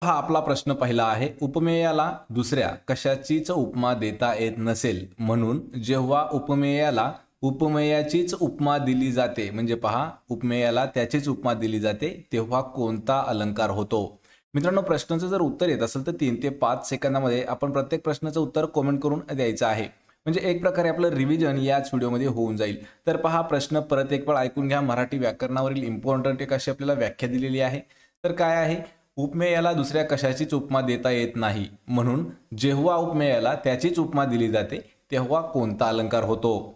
हा आपला प्रश्न पहिला आहे. उपमेयाला दुसऱ्या कशाचीच उपमा देता येत नसेल म्हणून जेव्हा उपमेयाला उपमेयाचीच उपमा दिली जाते, म्हणजे पहा उपमेयाला त्याचीच उपमा दिली जाते, तेव्हा कोणता अलंकार होतो? मित्रांनो, प्रश्नाचं जर उत्तर येत असेल तर 3 ते 5 सेकंदामध्ये आपण प्रत्येक प्रश्नाचं उत्तर कमेंट करून द्यायचं आहे. म्हणजे एक प्रकारे आपलं रिव्हिजन याच व्हिडिओमध्ये होऊन जाईल. तर पहा, प्रश्न परत एक वेळ ऐकून घ्या. मराठी व्याकरणावरील इम्पॉर्टंट एक अशी आपल्याला व्याख्या दिलेली आहे. तर काय आहे? उपमेयाला दुसऱ्या कशाचीच उपमा देता येत नाही म्हणून जेव्हा उपमेयाला त्याचीच उपमा दिली जाते तेव्हा कोणता अलंकार होतो?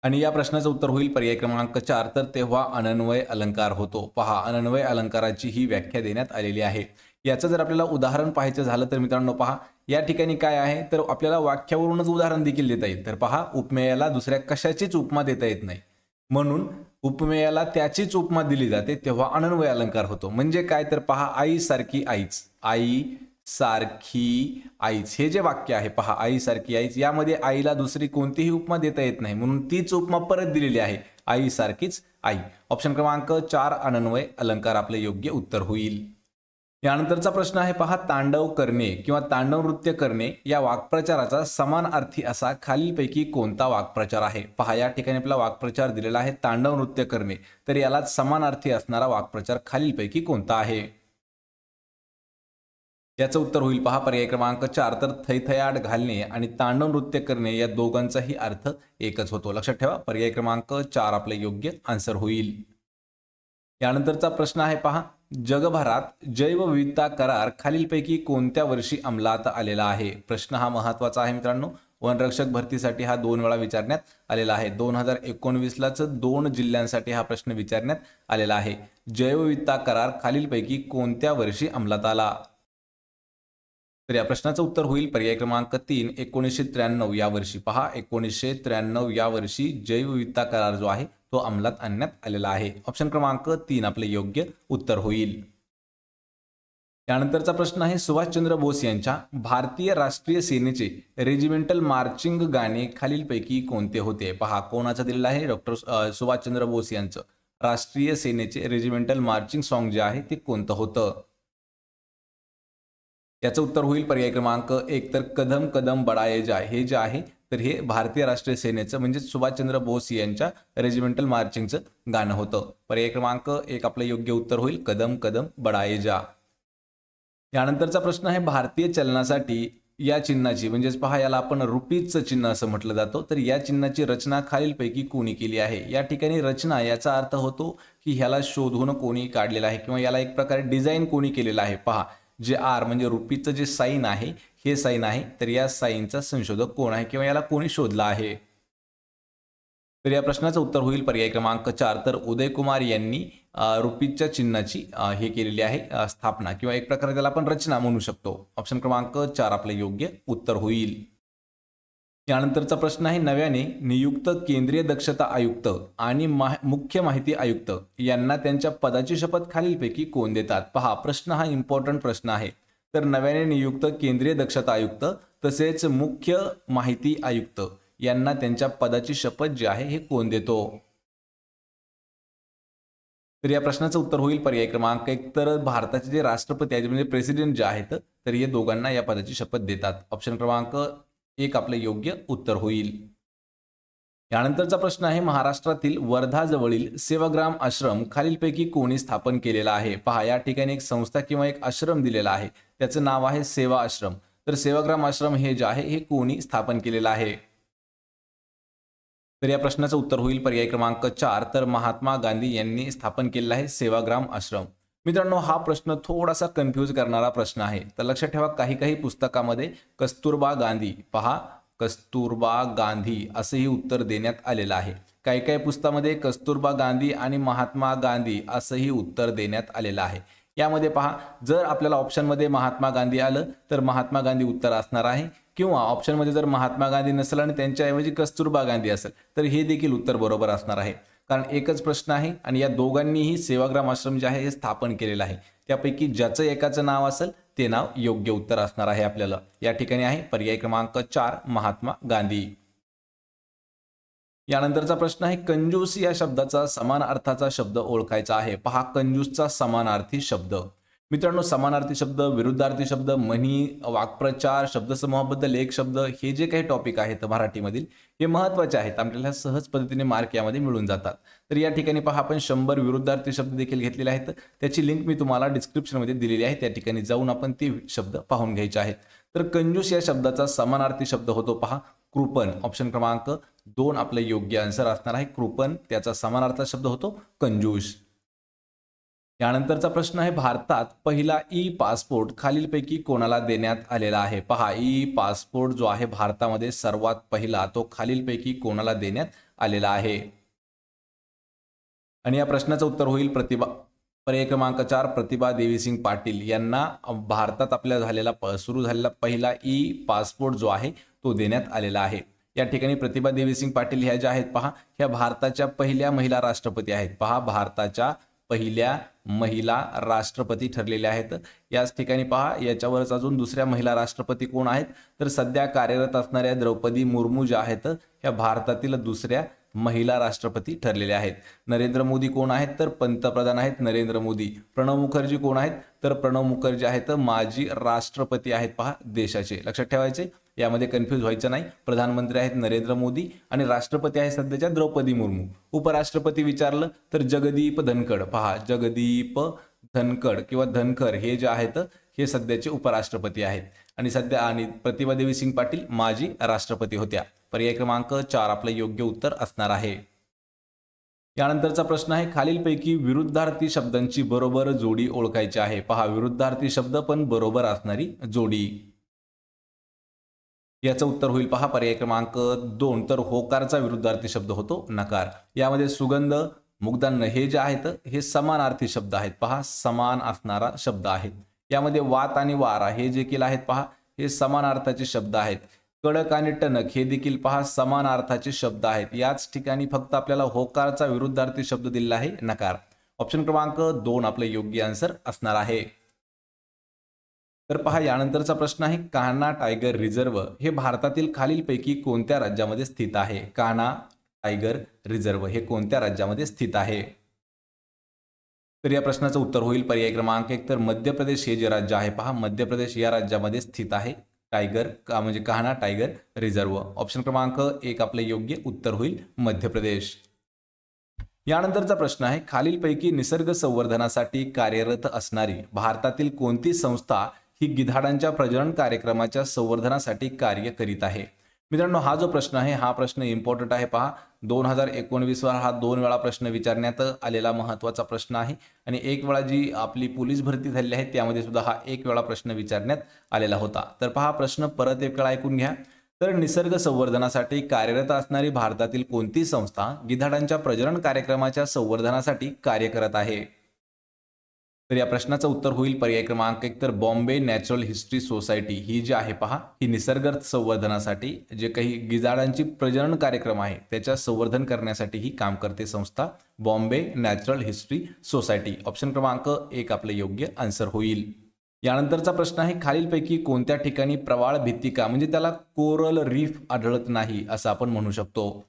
आणि या प्रश्नाचं उत्तर होईल पर्याय क्रमांक 4, तर तेव्हा अनन्वय अलंकार होतो. पहा, अनन्वय अलंकाराची ही व्याख्या देण्यात आलेली आहे. याचं जर आपल्याला उदाहरण पाहायचं झालं तर मित्रांनो पहा, या ठिकाणी काय आहे, तर आपल्याला वाक्यावरूनच उदाहरण देखील देता येईल. तर पहा, उपमेयाला दुसऱ्या कशाचीच उपमा देता येत नाही म्हणून उपमेयाला त्याचीच उपमा दिली जाते तेव्हा अनन्वय अलंकार होतो. म्हणजे काय, तर पहा, आई सारखी आईच, आई सारखी आईच हे जे वाक्य आहे पहा, आई सारखी आईच, यामध्ये आईला दुसरी कोणतीही उपमा देता येत नाही म्हणून तीच उपमा परत दिलेली आहे, आई सारखीच आई. ऑप्शन क्रमांक 4 अनन्वय अलंकार आपले योग्य उत्तर होईल. यानंतरचा प्रश्न आहे पहा, तांडव करणे किंवा तांडव नृत्य करणे या वाक्प्रचाराचा समानार्थी असा खालीलपैकी कोणता वाक्प्रचार आहे? पहा, या ठिकाणी आपला वाक्प्रचार दिलेला आहे तांडव नृत्य करणे, तर याला समानार्थी असणारा वाक्प्रचार खालीलपैकी कोणता आहे? याचं उत्तर होईल पहा पर्याय क्रमांक 4, तर थैथयाट घालणे आणि तांडव नृत्य करणे या दोघांचाही अर्थ एकच होतो. लक्षात ठेवा, पर्याय क्रमांक 4 आपले योग्य आन्सर होईल. यानंतरचा प्रश्न आहे पहा, जगभरात जैवविविधता करार खालीलपैकी कोणत्या वर्षी अंमलात आलेला आहे? प्रश्न हा महत्त्वाचा आहे मित्रांनो. वनरक्षक भरतीसाठी हा 2 वेळा विचारण्यात आलेला आहे. 2019लाच 2 जिल्ह्यांसाठी हा प्रश्न विचारण्यात आलेला आहे. जैवविविधता करार खालीलपैकी कोणत्या वर्षी अंमलात आला? तर या प्रश्नाचं उत्तर होईल पर्याय क्रमांक 3 1993 या वर्षी. पहा, 1993 या वर्षी जैवविविधता करार जो आहे तो अंमलात आणण्यात आलेला आहे. ऑप्शन क्रमांक 3 आपले योग्य उत्तर होईल. त्यानंतरचा प्रश्न आहे, सुभाषचंद्र बोस यांच्या भारतीय राष्ट्रीय सेनेचे रेजिमेंटल मार्चिंग गाणे खालीलपैकी कोणते होते? पहा, कोणाचं दिलेलं आहे? डॉक्टर सुभाषचंद्र बोस यांचं राष्ट्रीय सेनेचे रेजिमेंटल मार्चिंग सॉन्ग जे आहे ते कोणतं होतं? याचं उत्तर होईल पर्याय क्रमांक 1, तर कदम कदम बढाये जाय हे जे आहे तर हे भारतीय राष्ट्रीय सेनेचं म्हणजे सुभाषचंद्र बोस यांच्या रेजिमेंटल मार्चिंगचं गाणं होतं. पर्याय क्रमांक 1 आपलं योग्य उत्तर होईल कदम कदम बढाये जा. यानंतरचा प्रश्न आहे, भारतीय चलनासाठी या चिन्हाची म्हणजेच पहा, याला आपण रुपीजचं चिन्ह असं म्हटलं जातं, तर या चिन्हाची रचना खालीलपैकी कोणी केली आहे? या ठिकाणी रचना याचा अर्थ होतो की ह्याला शोधून कोणी काढलेला आहे किंवा याला एक प्रकारे डिझाईन कोणी केलेला आहे. पहा, जे आर म्हणजे रुपीचं जे साईन आहे हे साईन आहे, तर या साईनचा संशोधक कोण आहे किंवा याला कोणी शोधला आहे? तर या प्रश्नाचं उत्तर होईल पर्याय क्रमांक 4, तर उदयकुमार यांनी रुपीच्या चिन्हाची हे केलेली आहे स्थापना किंवा एक प्रकारे त्याला आपण रचना म्हणू शकतो. ऑप्शन क्रमांक 4 आपले योग्य उत्तर होईल. यानंतरचा प्रश्न आहे, नव्याने नियुक्त केंद्रीय दक्षता आयुक्त आणि मुख्य माहिती आयुक्त यांना त्यांच्या पदाची शपथ खालीलपैकी कोण देतात? पहा, प्रश्न हा इम्पॉर्टंट प्रश्न आहे. तर नव्याने नियुक्त केंद्रीय दक्षता आयुक्त तसेच मुख्य माहिती आयुक्त यांना त्यांच्या पदाची शपथ जी आहे हे कोण देतो? तर या प्रश्नाचं उत्तर होईल पर्याय क्रमांक 1, तर भारताचे जे राष्ट्रपती आहेत म्हणजे प्रेसिडेंट जे आहेत तर हे दोघांना या पदाची शपथ देतात. ऑप्शन क्रमांक 1 आपले योग्य उत्तर होईल. यानंतरचा प्रश्न आहे, महाराष्ट्रातील वर्धा जवळील सेवाग्राम आश्रम खालीलपैकी कोणी स्थापन केलेला आहे? पहा, या ठिकाणी एक संस्था किंवा एक आश्रम दिलेला आहे, त्याचं नाव आहे सेवा आश्रम. तर सेवाग्राम आश्रम हे जे आहे हे कोणी स्थापन केलेलं आहे? तर या प्रश्नाचं उत्तर होईल पर्याय क्रमांक 4, तर महात्मा गांधी यांनी स्थापन केलेला आहे सेवाग्राम आश्रम. मित्रांनो, हा प्रश्न थोडासा कन्फ्यूज करणारा प्रश्न आहे, तर लक्षात ठेवा, काही काही पुस्तकामध्ये कस्तुरबा गांधी, पहा कस्तुरबा गांधी असंही उत्तर देण्यात आलेलं आहे. काही काही पुस्तकामध्ये कस्तुरबा गांधी आणि महात्मा गांधी असंही उत्तर देण्यात आलेलं आहे. यामध्ये पहा, जर आपल्याला ऑप्शनमध्ये महात्मा गांधी आलं तर महात्मा गांधी उत्तर असणार आहे, किंवा ऑप्शनमध्ये जर महात्मा गांधी नसेल आणि त्यांच्याऐवजी कस्तुरबा गांधी असेल तर हे देखील उत्तर बरोबर असणार आहे. कारण एकच प्रश्न आहे आणि या दोघांनीही सेवाग्राम आश्रम जे आहे हे स्थापन केलेलं आहे. त्यापैकी ज्याचं एकाचं नाव असेल ते नाव योग्य उत्तर असणार आहे आपल्याला. या ठिकाणी आहे पर्याय क्रमांक 4 महात्मा गांधी. यानंतरचा प्रश्न आहे, कंजूस या शब्दाचा समान अर्थाचा शब्द ओळखायचा आहे. पहा, कंजूसचा समानार्थी शब्द मित्रांनो, समानार्थी शब्द, विरुद्धार्थी शब्द, म्हणी, वाक्प्रचार, शब्दसमूहाबद्दल एक शब्द, हे जे काही टॉपिक आहेत मराठीमधील, हे महत्त्वाचे आहेत. आपल्याला सहज पद्धतीने मार्क यामध्ये मिळून जातात. तर या ठिकाणी पहा, आपण 100 विरुद्धार्थी शब्द देखील घेतलेले आहेत. त्याची लिंक मी तुम्हाला डिस्क्रिप्शनमध्ये दिलेली आहे. त्या ठिकाणी जाऊन आपण ते शब्द पाहून घ्यायचे आहेत. तर कंजूस या शब्दाचा समानार्थी शब्द होतो पहा, कृपण. ऑप्शन क्रमांक 2 आपलं योग्य आन्सर असणार आहे. कृपण त्याचा समानार्थी शब्द होतो कंजूस. यानंतरचा प्रश्न आहे, भारतात पहिला ई पासपोर्ट खालीलपैकी कोणाला देण्यात आलेला आहे? पहा, ई पासपोर्ट जो आहे भारतामध्ये सर्वात पहिला, तो खालीलपैकी कोणाला देण्यात आलेला आहे? आणि या प्रश्नाचं उत्तर होईल पर्याय क्रमांक 4 प्रतिभा देवीसिंग पाटील यांना भारतात आपल्या सुरू झालेला पहिला ई पासपोर्ट जो आहे तो देण्यात आलेला आहे. या ठिकाणी प्रतिभा देवीसिंग पाटील ह्या ज्या आहेत पहा, ह्या भारताच्या पहिल्या महिला राष्ट्रपती आहेत. पहा, भारताच्या पहिल्या महिला राष्ट्रपती ठरलेल्या आहेत. याच ठिकाणी पहा, याच्यावरच अजून दुसऱ्या महिला राष्ट्रपती कोण आहेत? तर सध्या कार्यरत असणाऱ्या द्रौपदी मुर्मू ज्या आहेत, ह्या भारतातील दुसऱ्या महिला राष्ट्रपती ठरलेल्या आहेत. नरेंद्र मोदी कोण आहेत? तर पंतप्रधान आहेत नरेंद्र मोदी. प्रणव मुखर्जी कोण आहेत? तर प्रणव मुखर्जी आहेत माजी राष्ट्रपती आहेत पहा देशाचे. लक्षात ठेवायचे, यामध्ये कन्फ्यूज व्हायचं नाही. प्रधानमंत्री आहेत नरेंद्र मोदी आणि राष्ट्रपती आहे सध्याच्या द्रौपदी मुर्मू. उपराष्ट्रपती विचारलं तर जगदीप धनखड. पहा, जगदीप धनखड किंवा धनखर हे जे आहेत हे सध्याचे उपराष्ट्रपती आहेत. आणि प्रतिभा देवीसिंग पाटील माजी राष्ट्रपती होत्या. पर्याय क्रमांक 4 आपलं योग्य उत्तर असणार आहे. यानंतरचा प्रश्न आहे, खालीलपैकी विरुद्धार्थी शब्दांची बरोबर जोडी ओळखायची आहे. पहा, विरुद्धार्थी शब्द पण बरोबर असणारी जोडी. याचं उत्तर होईल पहा, पर्याय क्रमांक 2. तर होकारचा विरुद्धार्थी शब्द होतो नकार. यामध्ये सुगंध, मुग्धांना हे जे आहेत हे समानार्थी शब्द आहेत. पहा, समान असणारा शब्द आहेत. यामध्ये वात आणि वारा हे देखील आहेत पहा, हे समानार्थाचे शब्द आहेत. कडक आणि टणक हे देखील पहा समानार्थाचे शब्द आहेत. याच ठिकाणी फक्त आपल्याला होकारचा विरुद्धार्थी शब्द दिलेला आहे नकार. ऑप्शन क्रमांक 2 आपलं योग्य आन्सर असणार आहे. तर पहा, यानंतरचा प्रश्न आहे, कान्हा टायगर रिझर्व हे भारतातील खालीलपैकी कोणत्या राज्यामध्ये स्थित आहे? कान्हा टायगर रिझर्व हे कोणत्या राज्यामध्ये स्थित आहे? तर या प्रश्नाचं उत्तर होईल पर्याय क्रमांक 1. तर मध्य प्रदेश हे जे राज्य आहे पहा, मध्य प्रदेश या राज्यामध्ये स्थित आहे म्हणजे कान्हा टायगर रिझर्व. ऑप्शन क्रमांक 1 आपले योग्य उत्तर होईल मध्य प्रदेश. यानंतरचा प्रश्न आहे, खालीलपैकी निसर्ग संवर्धनासाठी कार्यरत असणारी भारतातील कोणती संस्था ही गिधाडांच्या प्रजनन कार्यक्रमाच्या संवर्धनासाठी कार्य करीत आहे? मित्रांनो, हा जो प्रश्न आहे हा प्रश्न इम्पॉर्टंट आहे. पहा, 2019 वर हा 2 वेळा प्रश्न विचारण्यात आलेला महत्त्वाचा प्रश्न आहे. आणि एक वेळा जी आपली पोलीस भरती झालेली आहे त्यामध्ये सुद्धा हा 1 वेळा प्रश्न विचारण्यात आलेला होता. तर पहा, प्रश्न परत एक वेळा ऐकून घ्या. तर निसर्ग संवर्धनासाठी कार्यरत असणारी भारतातील कोणती संस्था गिधाडांच्या प्रजनन कार्यक्रमाच्या संवर्धनासाठी कार्य करत आहे? तर या प्रश्नाचं उत्तर होईल पर्याय क्रमांक 1. तर बॉम्बे नॅचरल हिस्ट्री सोसायटी ही जी आहे पहा, ही निसर्ग संवर्धनासाठी जे काही गिधाडांची प्रजनन कार्यक्रम आहे त्याच्या संवर्धन करण्यासाठी ही काम करते संस्था Bombay natural history society. Option क्रमांक 1 आपलं योग्य आन्सर होईल. यानंतरचा प्रश्न आहे, खालीलपैकी कोणत्या ठिकाणी प्रवाळ भित्तिका म्हणजे त्याला कोरल रीफ आढळत नाही असं आपण म्हणू शकतो?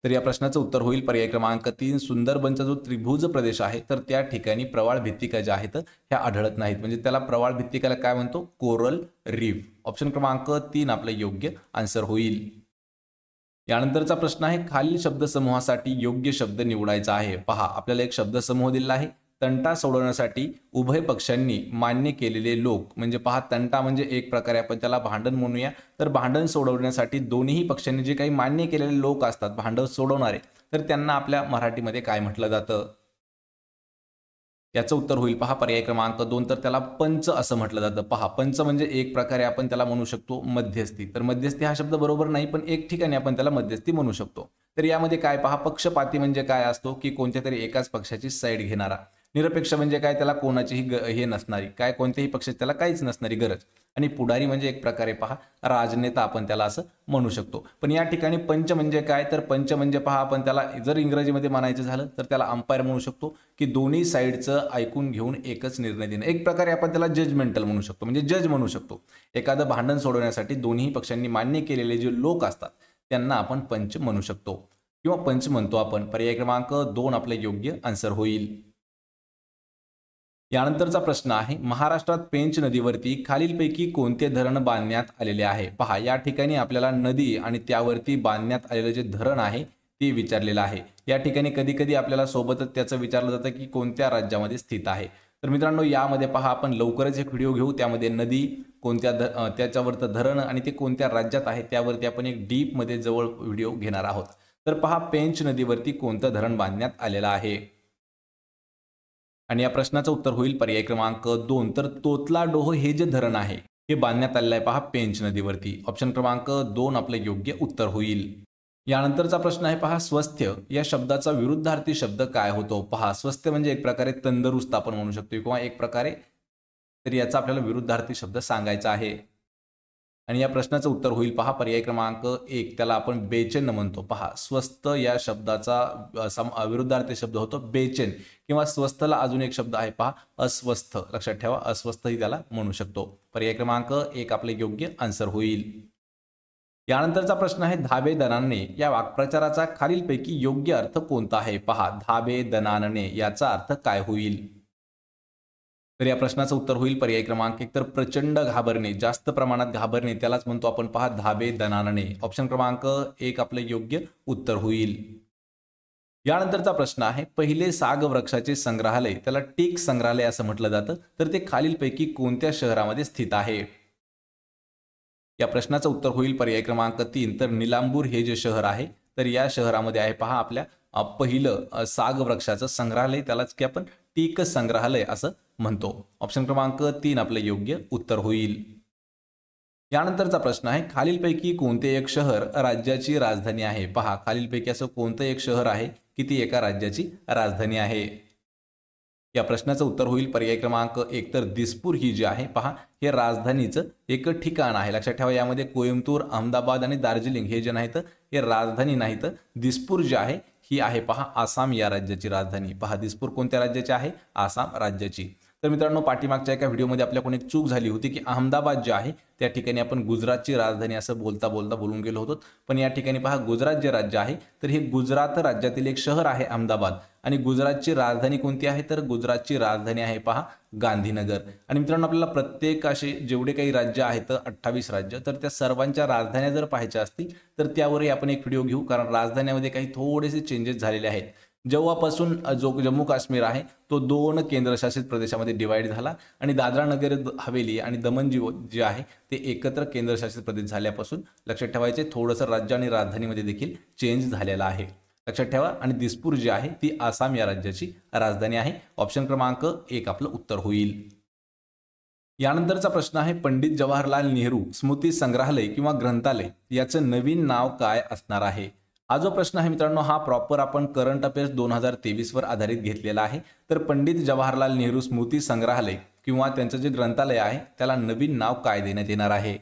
तर या प्रश्नाचं उत्तर होईल पर्याय क्रमांक 3. सुंदरबनचा जो त्रिभुज प्रदेश आहे तर त्या ठिकाणी प्रवाळ भित्तिका ज्या आहेत ह्या आढळत नाहीत. म्हणजे त्याला प्रवाळ भित्तिकाला काय म्हणतो? Coral reef. ऑप्शन क्रमांक 3 आपलं योग्य आन्सर होईल. यानंतरचा प्रश्न आहे, खालील शब्दसमूहासाठी योग्य शब्द निवडायचा आहे. पहा, आपल्याला एक शब्दसमूह दिलेला आहे. तंटा सोडवण्यासाठी उभय पक्षांनी मान्य केलेले लोक. म्हणजे पहा, तंटा म्हणजे एक प्रकारे आपण त्याला भांडण म्हणूया. तर भांडण सोडवण्यासाठी दोन्ही पक्षांनी जे काही मान्य केलेले लोक असतात भांडण सोडवणारे, तर त्यांना आपल्या मराठीमध्ये काय म्हटलं जातं? याचं उत्तर होईल पहा पर्याय क्रमांक 2. तर त्याला पंच असं म्हटलं जातं. पहा, पंच म्हणजे एक प्रकारे आपण त्याला म्हणू शकतो मध्यस्थी. तर मध्यस्थी हा शब्द बरोबर नाही, पण एक ठिकाणी आपण त्याला मध्यस्थी म्हणू शकतो. तर यामध्ये काय पहा, पक्षपाती म्हणजे काय असतो की कोणत्या तरी एकाच पक्षाची साईड घेणारा. निरपेक्ष म्हणजे काय, त्याला कोणाचीही हे नसणारी, काय कोणत्याही पक्षाची त्याला काहीच नसणारी गरज. आणि पुढारी म्हणजे एक प्रकारे पहा राजनेता आपण त्याला असं म्हणू शकतो. पण या ठिकाणी पंच म्हणजे काय, तर पंच म्हणजे पहा आपण त्याला जर इंग्रजीमध्ये म्हणायचं झालं तर त्याला अंपायर म्हणू शकतो, की दोन्ही साईडचं ऐकून घेऊन एकच निर्णय देणं. एक प्रकारे आपण त्याला जजमेंटल म्हणू शकतो, म्हणजे जज म्हणू शकतो. एखादं भांडण सोडवण्यासाठी दोन्ही पक्षांनी मान्य केलेले जे लोक असतात त्यांना आपण पंच म्हणू शकतो किंवा पंच म्हणतो आपण. पर्याय क्रमांक 2 आपलं योग्य आन्सर होईल. यानंतरचा प्रश्न आहे, महाराष्ट्रात पेंच नदीवरती खालीलपैकी कोणते धरण बांधण्यात आलेले आहे? पहा, या ठिकाणी आपल्याला नदी आणि त्यावरती बांधण्यात आलेलं जे धरण आहे ते विचारलेलं आहे. या ठिकाणी कधी कधी आपल्याला सोबतच त्याचं विचारलं जातं की कोणत्या राज्यामध्ये स्थित आहे. तर मित्रांनो, यामध्ये पहा, आपण लवकरच एक व्हिडिओ घेऊ, त्यामध्ये नदी कोणत्या त्याच्यावरचं धरण आणि ते कोणत्या राज्यात आहे त्यावरती आपण एक डीपमध्ये जवळ व्हिडिओ घेणार आहोत. तर पहा, पेंच नदीवरती कोणतं धरण बांधण्यात आलेलं आहे? आणि या प्रश्नाचं उत्तर होईल पर्याय क्रमांक 2. तर तोतलाडोह हे जे धरण आहे हे बांधण्यात आलेलं आहे पहा पेंच नदीवरती. ऑप्शन क्रमांक 2 आपलं योग्य उत्तर होईल. यानंतरचा प्रश्न आहे पहा, स्वस्थ्य या शब्दाचा विरुद्धार्थी शब्द काय होतो? पहा, स्वस्थ्य म्हणजे एक प्रकारे तंदुरुस्त आपण म्हणू शकतो किंवा एक प्रकारे, तर याचा आपल्याला विरुद्धार्थी शब्द सांगायचा आहे. आणि या प्रश्नाचं उत्तर होईल पहा पर्याय क्रमांक 1, त्याला आपण बेचैन म्हणतो. पहा, स्वस्थ या शब्दाचा विरुद्धार्थी शब्द होतो बेचैन, किंवा स्वस्थला अजून एक शब्द आहे पहा अस्वस्थ. लक्षात ठेवा, अस्वस्थ ही त्याला म्हणू शकतो. पर्याय क्रमांक 1 आपले योग्य आन्सर होईल. यानंतरचा प्रश्न आहे, धाबे दणाणणे या वाक्प्रचाराचा खालीलपैकी योग्य अर्थ कोणता आहे? पहा, धाबे दणाणणे याचा अर्थ काय होईल? तर या प्रश्नाचं उत्तर होईल पर्याय क्रमांक 1, तर प्रचंड घाबरणे, जास्त प्रमाणात घाबरणे त्यालाच म्हणतो आपण पहा धाबे दणाणणे. ऑप्शन क्रमांक 1 आपलं योग्य उत्तर होईल. यानंतरचा प्रश्न आहे, पहिले साग वृक्षाचे संग्रहालय त्याला टीक संग्रहालय असं म्हटलं जातं, तर ते खालीलपैकी कोणत्या शहरामध्ये स्थित आहे? या प्रश्नाचं उत्तर होईल पर्याय क्रमांक 3, तर निलांबूर हे जे शहर आहे तर या शहरामध्ये आहे पहा आपल्या पहिलं साग वृक्षाचं संग्रहालय, त्यालाच की आपण टीक संग्रहालय असं म्हणतो. ऑप्शन क्रमांक 3 आपलं योग्य उत्तर होईल. यानंतरचा प्रश्न आहे, खालीलपैकी कोणते एक शहर राज्याची राजधानी आहे? पहा, खालीलपैकी असं कोणतं एक शहर आहे की ती एका राज्याची राजधानी आहे? या प्रश्नाचं उत्तर होईल पर्याय क्रमांक 1, तर दिसपूर ही जी आहे पहा हे राजधानीचं एक ठिकाण आहे. लक्षात ठेवा, यामध्ये कोइंबतूर, अहमदाबाद आणि दार्जिलिंग हे जे नाहीत हे राजधानी नाहीत. दिसपूर जी आहे ही आहे पहा आसाम या राज्याची राजधानी. पहा, दिसपूर कोणत्या राज्याची आहे? आसाम राज्याची. तर मित्रांनो, पाठीमागच्या एका व्हिडिओमध्ये आपल्याकडून एक चूक झाली होती की अहमदाबाद जे आहे त्या ठिकाणी आपण गुजरातची राजधानी असं बोलता बोलता बोलून गेलो होतो. पण या ठिकाणी पहा, गुजरात जे राज्य आहे तर हे गुजरात राज्यातील एक शहर आहे अहमदाबाद, आणि गुजरातची राजधानी कोणती आहे? तर गुजरातची राजधानी आहे पहा गांधीनगर. आणि मित्रांनो, आपल्याला प्रत्येक असे जेवढे काही राज्य आहेत 28 राज्य, तर त्या सर्वांच्या राजधान्या जर पाहायच्या असतील तर त्यावरही आपण एक व्हिडिओ घेऊ, कारण राजधान्यामध्ये काही थोडेसे चेंजेस झालेले आहेत. जेव्हापासून जो जम्मू काश्मीर आहे तो 2 केंद्रशासित प्रदेशामध्ये डिवाइड झाला आणि दादरा नगर हवेली आणि दमन जे आहे ते एकत्र केंद्रशासित प्रदेश झाल्यापासून लक्षात ठेवायचे थोडंसं राज्य आणि राजधानीमध्ये देखील चेंज झालेला आहे. लक्षात ठेवा. आणि दिसपूर जी आहे ती आसाम या राज्याची राजधानी आहे. ऑप्शन क्रमांक 1 आपलं उत्तर होईल. यानंतरचा प्रश्न आहे, पंडित जवाहरलाल नेहरू स्मृती संग्रहालय किंवा ग्रंथालय याचं नवीन नाव काय असणार आहे? हा जो प्रश्न आहे मित्रांनो, हा प्रॉपर आपण करंट अफेअर्स 2023 वर आधारित घेतलेला आहे. तर पंडित जवाहरलाल नेहरू स्मृती संग्रहालय किंवा त्यांचं जे ग्रंथालय आहे त्याला नवीन नाव काय देण्यात येणार आहे?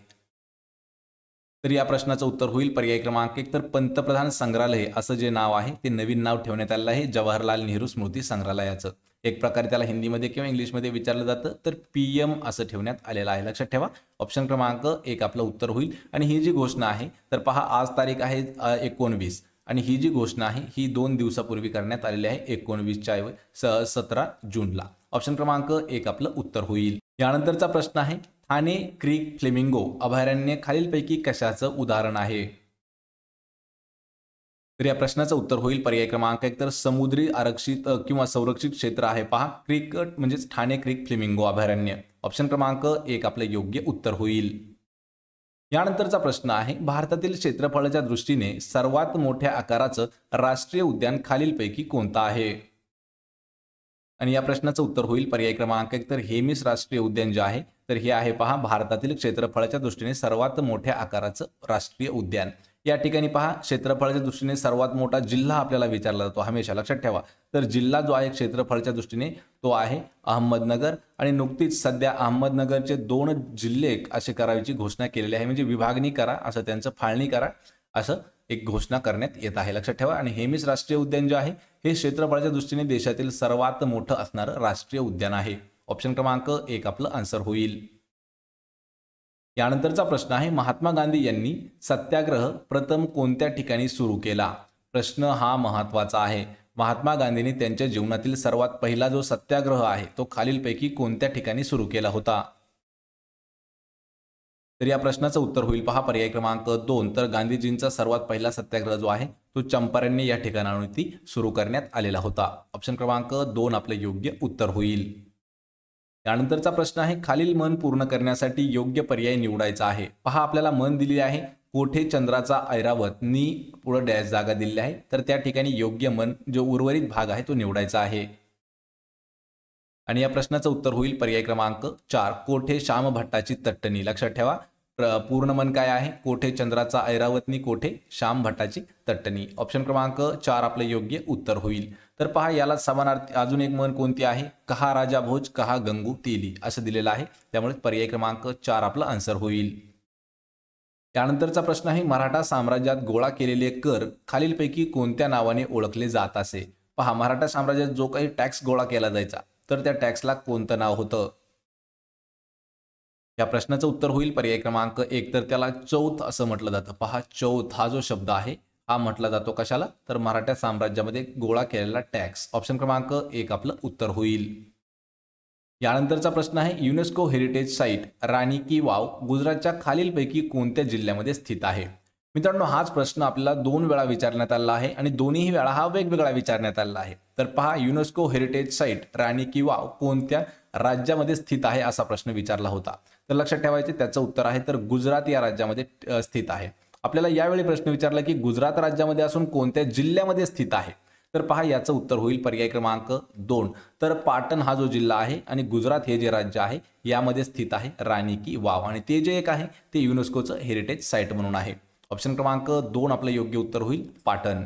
तर या प्रश्नाचं उत्तर होईल पर्याय क्रमांक 1, तर पंतप्रधान संग्रहालय असं जे नाव आहे ते नवीन नाव ठेवण्यात आलेलं आहे जवाहरलाल नेहरू स्मृती संग्रहालयाचं. एक प्रकारे त्याला हिंदीमध्ये किंवा इंग्लिशमध्ये विचारलं जातं तर PM असं ठेवण्यात आलेलं आहे. लक्षात ठेवा. ऑप्शन क्रमांक 1 आपलं उत्तर होईल. आणि ही जी घोषणा आहे तर पहा, आज तारीख आहे 19 आणि ही जी घोषणा आहे ही 2 दिवसापूर्वी करण्यात आलेली आहे. 19च्या ऐवजी 17 जूनला. ऑप्शन क्रमांक 1 आपलं उत्तर होईल. यानंतरचा प्रश्न आहे, ठाणे क्रीक फ्लेमिंगो अभयारण्य खालीलपैकी कशाचं उदाहरण आहे? तर या प्रश्नाचं उत्तर होईल पर्याय क्रमांक 1, तर समुद्री आरक्षित किंवा संरक्षित क्षेत्र आहे पहा क्रिक म्हणजेच ठाणे क्रीक फ्लेमिंगो अभयारण्य. ऑप्शन क्रमांक 1 आपलं योग्य उत्तर होईल. यानंतरचा प्रश्न आहे, भारतातील क्षेत्रफळाच्या दृष्टीने सर्वात मोठ्या आकाराचं राष्ट्रीय उद्यान खालीलपैकी कोणतं आहे? आणि या प्रश्नाचं उत्तर होईल पर्याय क्रमांक 1, तर हेमिस राष्ट्रीय उद्यान जे आहे तर हे आहे पहा भारतातील क्षेत्रफळाच्या दृष्टीने सर्वात मोठ्या आकाराचं राष्ट्रीय उद्यान. या ठिकाणी पहा, क्षेत्रफळाच्या दृष्टीने सर्वात मोठा जिल्हा आपल्याला विचारला जातो हमेशा. लक्षात ठेवा. तर जिल्हा जो आहे क्षेत्रफळाच्या दृष्टीने तो आहे अहमदनगर. आणि नुकतीच सध्या अहमदनगरचे 2 जिल्हे असे करायची घोषणा केलेली आहे, म्हणजे विभागणी करा असं, त्यांचं फाळणी करा असं एक घोषणा करण्यात येत आहे. लक्षात ठेवा. आणि हेमिस राष्ट्रीय उद्यान जे आहे हे क्षेत्रफळाच्या दृष्टीने देशातील सर्वात मोठं असणारं राष्ट्रीय उद्यान आहे. ऑप्शन क्रमांक 1 आपलं आन्सर होईल. यानंतरचा प्रश्न आहे, महात्मा गांधी यांनी सत्याग्रह प्रथम कोणत्या ठिकाणी सुरू केला? प्रश्न हा महत्वाचा आहे. महात्मा गांधींनी त्यांच्या जीवनातील सर्वात पहिला जो सत्याग्रह आहे तो खालीलपैकी कोणत्या ठिकाणी सुरू केला होता? तर या प्रश्नाचं उत्तर होईल पहा पर्याय क्रमांक 2. तर गांधीजींचा सर्वात पहिला सत्याग्रह जो आहे तो चंपारण्य या ठिकाणावरती सुरू करण्यात आलेला होता. ऑप्शन क्रमांक 2 आपलं योग्य उत्तर होईल. त्यानंतरचा प्रश्न आहे खालील मन पूर्ण करण्यासाठी योग्य पर्याय निवडायचा आहे. पहा आपल्याला मन दिली आहे कोठे चंद्राचा ऐरावत नी पुढे डॅश जागा दिलेली आहे, तर त्या ठिकाणी योग्य मन जो उर्वरित भाग आहे तो निवडायचा आहे. आणि या प्रश्नाचं उत्तर होईल पर्याय क्रमांक 4 कोठे श्याम भट्टाची तट्टणी. लक्षात ठेवा पूर्ण मन काय आहे? कोठे चंद्राचा ऐरावतनी कोठे श्याम भट्टाची तट्टणी. ऑप्शन क्रमांक 4 आपलं योग्य उत्तर होईल. तर पहा याला समानार्थी अजून एक मन कोणती आहे? कहा राजा भोज कहा गंगू तेली असं दिलेलं आहे, त्यामुळे पर्याय क्रमांक 4 आपलं आन्सर होईल. त्यानंतरचा प्रश्न आहे मराठा साम्राज्यात गोळा केलेले कर खालीलपैकी कोणत्या नावाने ओळखले जात असे? पहा मराठा साम्राज्यात जो काही टॅक्स गोळा केला जायचा तर त्या टॅक्सला कोणतं नाव होतं? या प्रश्नाचं उत्तर होईल पर्याय क्रमांक 1 तर त्याला चौथ असं म्हटलं जातं. पहा चौथ हा जो शब्द आहे हा म्हटला जातो कशाला? तर मराठा साम्राज्यामध्ये गोळा केलेला टॅक्स. ऑप्शन क्रमांक 1 आपलं उत्तर होईल. यानंतरचा प्रश्न आहे युनेस्को हेरिटेज साईट राणी की वाव गुजरातच्या खालीलपैकी कोणत्या जिल्ह्यामध्ये स्थित आहे? मित्रांनो हाच प्रश्न आपल्याला 2 वेळा विचारण्यात आला आहे आणि दोन्ही वेळा हा वेगवेगळा विचारण्यात आला आहे. तर पहा युनेस्को हेरिटेज साईट राणी की वाव कोणत्या राज्यामध्ये स्थित आहे असा प्रश्न विचारला होता. तर लक्षात ठेवायचे त्याचं उत्तर आहे तर गुजरात या राज्यामध्ये स्थित आहे. आपल्याला यावेळी प्रश्न विचारला की गुजरात राज्यामध्ये असून कोणत्या जिल्ह्यामध्ये स्थित आहे? तर पहा याचं उत्तर होईल पर्याय क्रमांक 2 तर पाटण हा जो जिल्हा आहे आणि गुजरात हे जे राज्य आहे यामध्ये स्थित आहे राणी की वाव आणि ते जे एक आहे ते युनेस्कोचं हेरिटेज साईट म्हणून आहे. ऑप्शन क्रमांक 2 आपलं योग्य उत्तर होईल पाटण.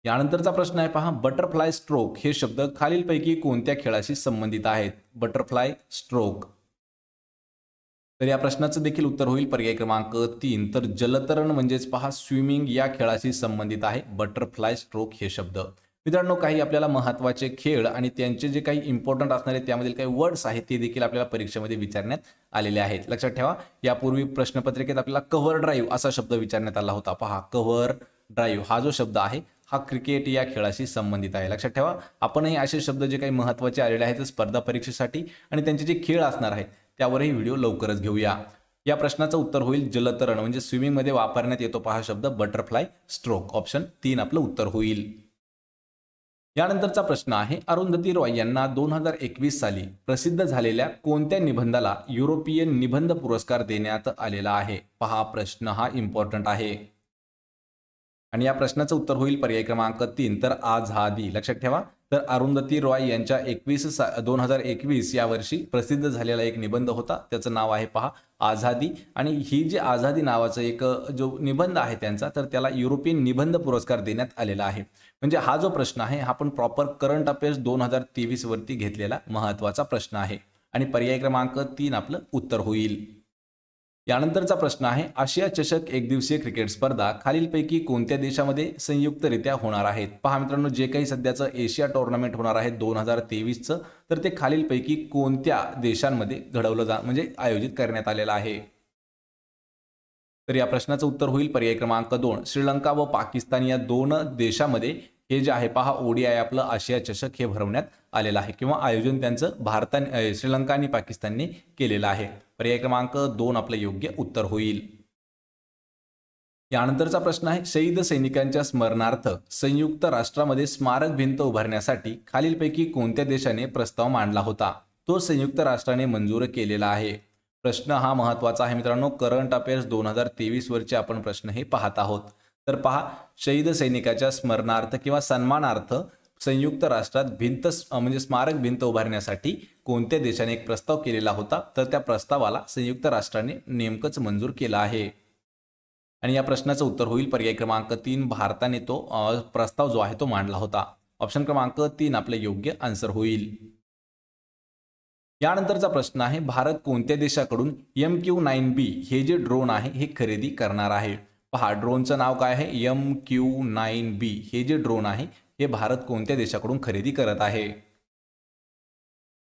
यानंतरचा प्रश्न आहे पहा बटरफ्लाय स्ट्रोक हे शब्द खालीलपैकी कोणत्या खेळाशी संबंधित आहेत? Butterfly stroke. तर या प्रश्नाचं देखील उत्तर होईल पर्याय क्रमांक 3 तर जलतरण म्हणजेच पहा स्विमिंग या खेळाशी संबंधित आहे बटरफ्लाय स्ट्रोक हे शब्द. मित्रांनो काही आपल्याला महत्त्वाचे खेळ आणि त्यांचे जे काही इम्पॉर्टंट असणारे त्यामधील काही वर्ड्स आहेत ते देखील आपल्याला परीक्षेमध्ये विचारण्यात आलेले आहेत. लक्षात ठेवा यापूर्वी प्रश्नपत्रिकेत आपल्याला कव्हर ड्राईव्ह असा शब्द विचारण्यात आला होता. पहा कव्हर ड्राईव्ह हा जो शब्द आहे हा क्रिकेट या खेळाशी संबंधित आहे. लक्षात ठेवा आपणही असे शब्द जे काही महत्त्वाचे आलेले आहेत स्पर्धा परीक्षेसाठी आणि त्यांचे जे खेळ असणार आहेत त्यावरही व्हिडिओ लवकरच घेऊया. या प्रश्नाचं उत्तर होईल जलतरण म्हणजे स्विमिंग मध्ये वापरण्यात येतो पहा शब्द बटरफ्लाय स्ट्रोक. ऑप्शन 3 आपलं उत्तर होईल. यानंतरचा प्रश्न आहे अरुंधती रॉय यांना 2021 साली प्रसिद्ध झालेल्या कोणत्या निबंधाला युरोपियन निबंध पुरस्कार देण्यात आलेला आहे? पहा प्रश्न हा इम्पॉर्टंट आहे आणि या प्रश्नाचं उत्तर होईल पर्याय क्रमांक 3 तर आझादी. लक्षात ठेवा तर अरुंधती रॉय यांच्या 2021 या वर्षी प्रसिद्ध झालेला एक निबंध होता त्याचं नाव आहे पहा आझादी आणि ही जी आझादी नावाचं एक जो निबंध आहे त्यांचा तर त्याला युरोपियन निबंध पुरस्कार देण्यात आलेला आहे. म्हणजे हा जो प्रश्न आहे हा पण प्रॉपर करंट अफेअर्स 2023 वरती घेतलेला महत्त्वाचा प्रश्न आहे आणि पर्याय क्रमांक 3 आपलं उत्तर होईल. यानंतरचा प्रश्न आहे आशिया चषक एकदिवसीय क्रिकेट स्पर्धा खालीलपैकी कोणत्या देशामध्ये संयुक्तरित्या होणार आहेत? पहा मित्रांनो जे काही सध्याचं एशिया टुर्नामेंट होणार आहे 2023चं तर ते खालीलपैकी कोणत्या देशांमध्ये घडवलं म्हणजे आयोजित करण्यात आलेलं आहे? तर या प्रश्नाचं उत्तर होईल पर्याय क्रमांक 2 श्रीलंका व पाकिस्तान या 2 देशांमध्ये हे जे आहे पहा ODI आपलं आशिया चषक हे भरवण्यात आलेलं आहे किंवा आयोजन त्यांचं भारताने श्रीलंका आणि पाकिस्तानने केलेलं आहे. पर्याय क्रमांक 2 आपलं योग्य उत्तर होईल. यानंतरचा प्रश्न आहे शहीद सैनिकांच्या स्मरणार्थ संयुक्त राष्ट्रामध्ये स्मारक भिंत उभारण्यासाठी खालीलपैकी कोणत्या देशाने प्रस्ताव मांडला होता? तो संयुक्त राष्ट्राने मंजूर केलेला आहे. प्रश्न हा महत्त्वाचा आहे मित्रांनो करंट अफेअर्स 2023 वरचे आपण प्रश्न हे पाहत आहोत. तर पहा शहीद सैनिकाच्या स्मरणार्थ किंवा सन्मानार्थ संयुक्त राष्ट्रात भिंत म्हणजे स्मारक भिंत उभारण्यासाठी कोणत्या देशाने एक प्रस्ताव केलेला होता तर त्या प्रस्तावाला संयुक्त राष्ट्राने नेमकंच मंजूर केला आहे आणि या प्रश्नाचं उत्तर होईल पर्याय क्रमांक 3 भारताने तो प्रस्ताव जो आहे तो मांडला होता. ऑप्शन क्रमांक 3 आपले योग्य आन्सर होईल. यानंतरचा प्रश्न आहे भारत कोणत्या देशाकडून MQ-9B हे जे ड्रोन आहे हे खरेदी करणार आहे? पहा ड्रोनचं नाव काय आहे MQ-9B हे जे ड्रोन आहे हे भारत कोणत्या देशाकडून खरेदी करत आहे?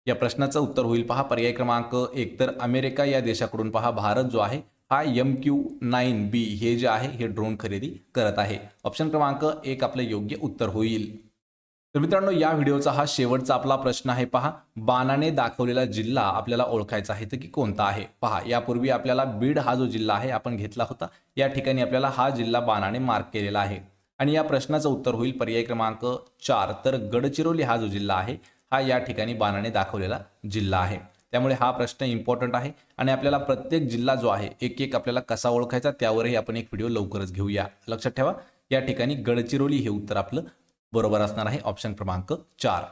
या प्रश्नाचं उत्तर होईल पहा पर्याय क्रमांक 1 तर अमेरिका या देशाकडून पहा भारत जो आहे हा MQ-9B हे जे आहे हे ड्रोन खरेदी करत आहे. ऑप्शन क्रमांक 1 आपलं योग्य उत्तर होईल. तर मित्रांनो, या व्हिडिओचा हा शेवटचा आपला प्रश्न आहे. पहा, बाणाने दाखवलेला जिल्हा आपल्याला ओळखायचा आहे तर की कोणता आहे. पहा, यापूर्वी आपल्याला बीड हा जो जिल्हा आहे आपण घेतला होता. या ठिकाणी आपल्याला हा जिल्हा बाणाने मार्क केलेला आहे आणि या प्रश्नाचं उत्तर होईल पर्याय क्रमांक 4. तर गडचिरोली हा जो जिल्हा आहे हा या ठिकाणी बाणाने दाखवलेला जिल्हा आहे. त्यामुळे हा प्रश्न इम्पॉर्टंट आहे आणि आपल्याला प्रत्येक जिल्हा जो आहे एक एक आपल्याला कसा ओळखायचा त्यावरही आपण एक व्हिडिओ लवकरच घेऊया. लक्षात ठेवा, या ठिकाणी गडचिरोली हे उत्तर आपलं बरोबर असणार आहे. ऑप्शन क्रमांक 4.